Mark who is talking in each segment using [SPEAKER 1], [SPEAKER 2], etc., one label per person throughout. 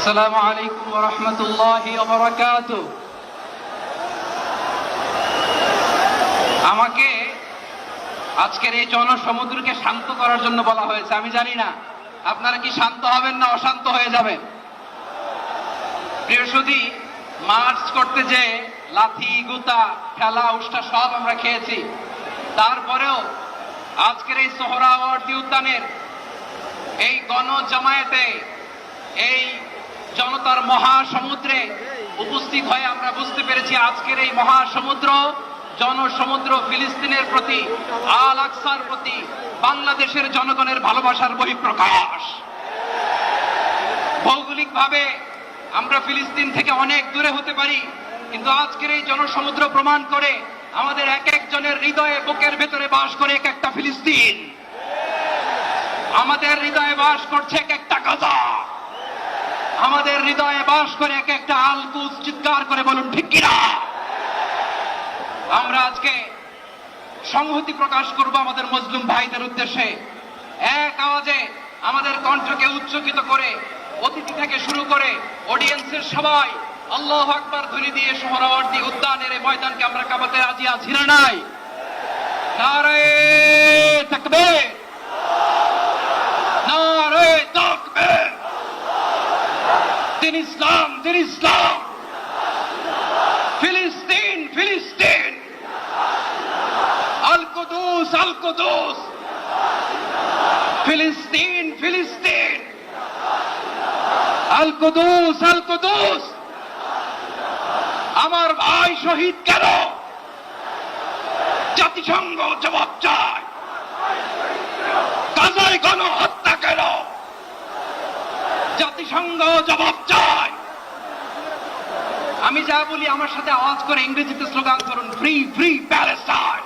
[SPEAKER 1] আসসালামু আলাইকুম ওয়া রাহমাতুল্লাহি ওয়া বারাকাতুহু। আমাকে আজকের এই জনসমুদ্রকে শান্ত করার জন্য বলা হয়েছে। আমি জানি না আপনারা কি শান্ত হবেন না অশান্ত হয়ে যাবেন। প্রিয় সুধী, মার্চ করতে যে লাথি গুতা ঠেলা উষ্টা সব আমরা খেয়েছি, তারপরেও আজকের এই সোহরাওয়ার্দী উদ্যানের এই গণজামায়াতে এই জনতার মহাসমুদ্রে উপস্থিত হয়ে আমরা বুঝতে পেরেছি আজকের এই মহাসমুদ্র জনসমুদ্র ফিলিস্তিনের প্রতি, আল আকসার প্রতি বাংলাদেশের জনগণের ভালোবাসার বহিঃপ্রকাশ। ভৌগোলিকভাবে আমরা ফিলিস্তিন থেকে অনেক দূরে হতে পারি, কিন্তু আজকের এই জনসমুদ্র প্রমাণ করে আমাদের এক একজনের হৃদয়ে বুকের ভেতরে বাস করে এক একটা ফিলিস্তিন। আমাদের হৃদয়ে বাস করছে এক একটা গাজা, আমাদের হৃদয়ে বাস করে এক একটা আল কুদস। চিৎকার করে বলুন ঠিক কিনা। আমরা আজকে সংহতি প্রকাশ করব আমাদের মুসলিম ভাইদের উদ্দেশ্যে। এক আওয়াজে আমাদের কণ্ঠকে উচ্চকিত করে অতিথি থেকে শুরু করে অডিয়েন্সের সবাই আল্লাহু আকবার ধ্বনি দিয়ে সোহরাওয়ার্দী উদ্যানের এই ময়দানকে আমরা কাঁপাতে রাজি আছি না নাই? নারে তাকবীর, নারে তাকবীর। দিন ইসলাম, দিন ইসলাম। ফিলিস্তিন, ফিলিস্তিন। আল কুদুস, আল কুদুস। ফিলিস্তিন, ফিলিস্তিন। আল কুদুস, আল কুদুস। আমার ভাই শহীদ কেন? জাতিসংঘ জবাব চায়। গাজায় গণহত্যা কেন? জাতিসংঘ জবাব চায়। আমি যা বলি আমার সাথে আওয়াজ করে ইংরেজিতে স্লোগান করুন, free free Palestine,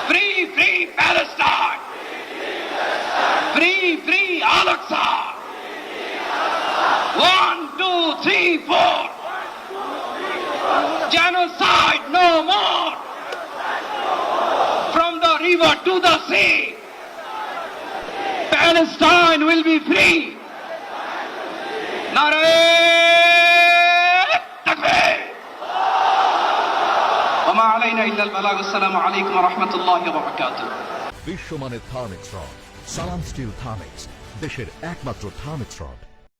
[SPEAKER 1] free free Palestine, free free Al Aqsa. 1 2 3 4, genocide no more, from the river to the sea, Palestine will be free. Nare takbir. Wa ma alayna illa al-balagh. Assalamu alaykum wa rahmatullahi wa barakatuh.
[SPEAKER 2] বিশ্বমানের Thermex rod সালাম still Thermex, দেশের একমাত্র Thermex rod.